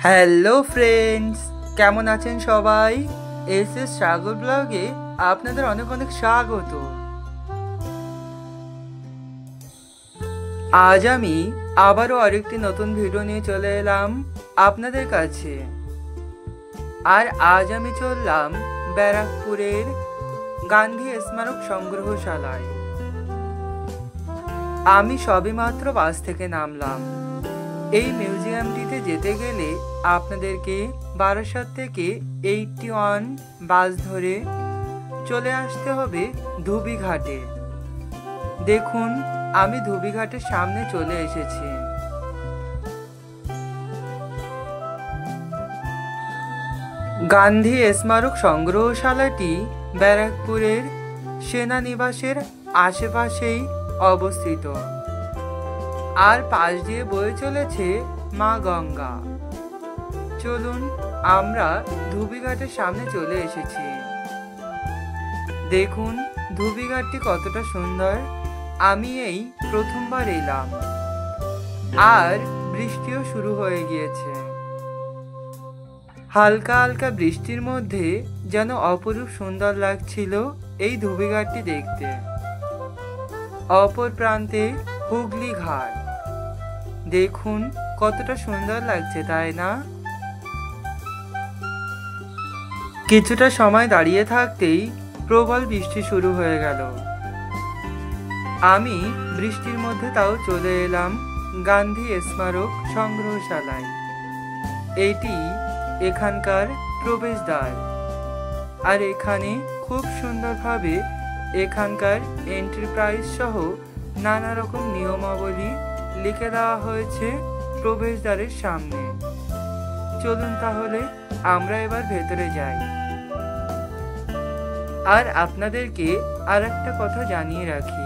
Hello friends, কেমন আছেন সবাই? এসএস সাগর ব্লগে আপনাদের অনেক অনেক স্বাগত। আজ আমি আবারও আরেকটি নতুন ভিডিও নিয়ে চলে এলাম আপনাদের কাছে। আর আজ আমি চললাম ব্যারাকপুরের গান্ধী স্মারক সংগ্রহশালায়। আমি সবেমাত্র বাস থেকে নামলাম। এই মিউজিয়ামটিতে যেতে গেলে আপনাদেরকে বারাসাত থেকে 81 বাস ধরে চলে আসতে হবে ধুবিঘাটে। দেখুন, আমি ধুবিঘাটের সামনে চলে এসেছি। গান্ধী স্মারক সংগ্রহশালাটি ব্যারাকপুরের সেনানিবাসের আশেপাশেই অবস্থিত। আর পাশ দিয়ে বয়ে চলেছে মা গঙ্গা। চলুন, আমরা ধুবিঘাটের সামনে চলে এসেছি। দেখুন ধুবিঘাটটি কতটা সুন্দর। আমি এই প্রথমবার এলাম, আর বৃষ্টিও শুরু হয়ে গিয়েছে। হালকা হালকা বৃষ্টির মধ্যে যেন অপরূপ সুন্দর লাগছিল এই ধুবিঘাটটি দেখতে। অপর প্রান্তে হুগলি ঘাট। দেখুন কতটা সুন্দর লাগছে, তাই না? কিছুটা সময় দাঁড়িয়ে থাকতেই প্রবল বৃষ্টি শুরু হয়ে গেল। আমি বৃষ্টির মধ্যে তাও চলে এলাম গান্ধী স্মারক সংগ্রহশালায়। এটি এখানকার প্রবেশদ্বার। আর এখানে খুব সুন্দরভাবে এখানকার এন্ট্রি প্রাইস সহ নানা রকম নিয়মাবলী লিখে দেওয়া হয়েছে প্রবেশদ্বারের সামনে। চলুন তাহলে আমরা এবার ভেতরে যাই। আর আপনাদেরকে আর একটা কথা জানিয়ে রাখি,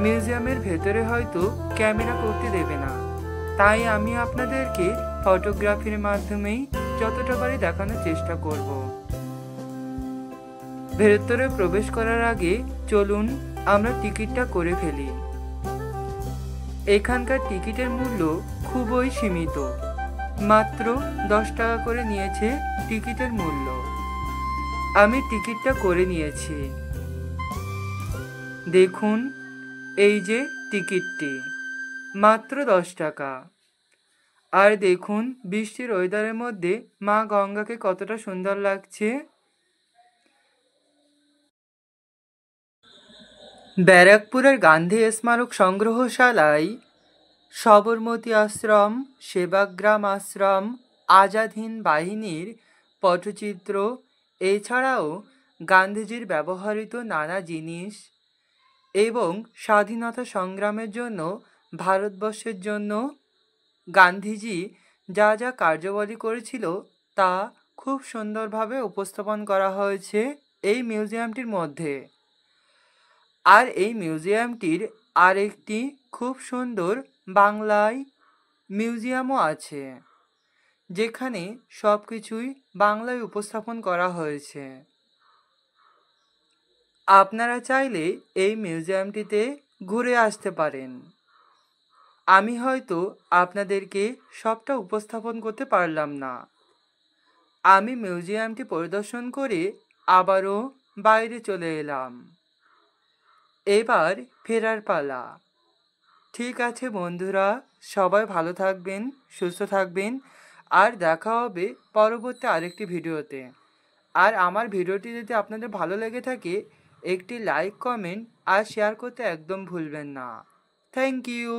মিউজিয়ামের ভেতরে হয়তো ক্যামেরা করতে দেবে না, তাই আমি আপনাদেরকে ফটোগ্রাফির মাধ্যমেই যতটা পারি দেখানোর চেষ্টা করব। ভেতরে প্রবেশ করার আগে চলুন আমরা টিকিটটা করে ফেলি। এখানকার টিকিটের মূল্য খুবই সীমিত, মাত্র 10 টাকা করে নিয়েছে টিকিটের মূল্য। আমি টিকিটটা করে নিয়েছি। দেখুন, এই যে টিকিটটি, মাত্র 10 টাকা। আর দেখুন বৃষ্টির ওয়েদারের মধ্যে মা গঙ্গাকে কতটা সুন্দর লাগছে। ব্যারাকপুরের গান্ধী স্মারক সংগ্রহশালায় সবরমতী আশ্রম, সেবাগ্রাম আশ্রম, আজাদ হিন্দ বাহিনীর পটচিত্র, এছাড়াও গান্ধীজির ব্যবহৃত নানা জিনিস এবং স্বাধীনতা সংগ্রামের জন্য ভারতবর্ষের জন্য গান্ধীজি যা যা কার্যাবলী করেছিল তা খুব সুন্দরভাবে উপস্থাপন করা হয়েছে এই মিউজিয়ামটির মধ্যে। আর এই মিউজিয়ামটির আরেকটি খুব সুন্দর বাংলায় মিউজিয়ামও আছে, যেখানে সব কিছুই বাংলায় উপস্থাপন করা হয়েছে। আপনারা চাইলে এই মিউজিয়ামটিতে ঘুরে আসতে পারেন। আমি হয়তো আপনাদেরকে সবটা উপস্থাপন করতে পারলাম না। আমি মিউজিয়ামটি পরিদর্শন করে আবারও বাইরে চলে এলাম। এবার ফেরার পালা। ঠিক আছে বন্ধুরা, সবাই ভালো থাকবেন, সুস্থ থাকবেন, আর দেখা হবে পরবর্তী আরেকটি ভিডিওতে। আর আমার ভিডিওটি যদি আপনাদের ভালো লেগে থাকে, একটি লাইক, কমেন্ট আর শেয়ার করতে একদম ভুলবেন না। Thank you.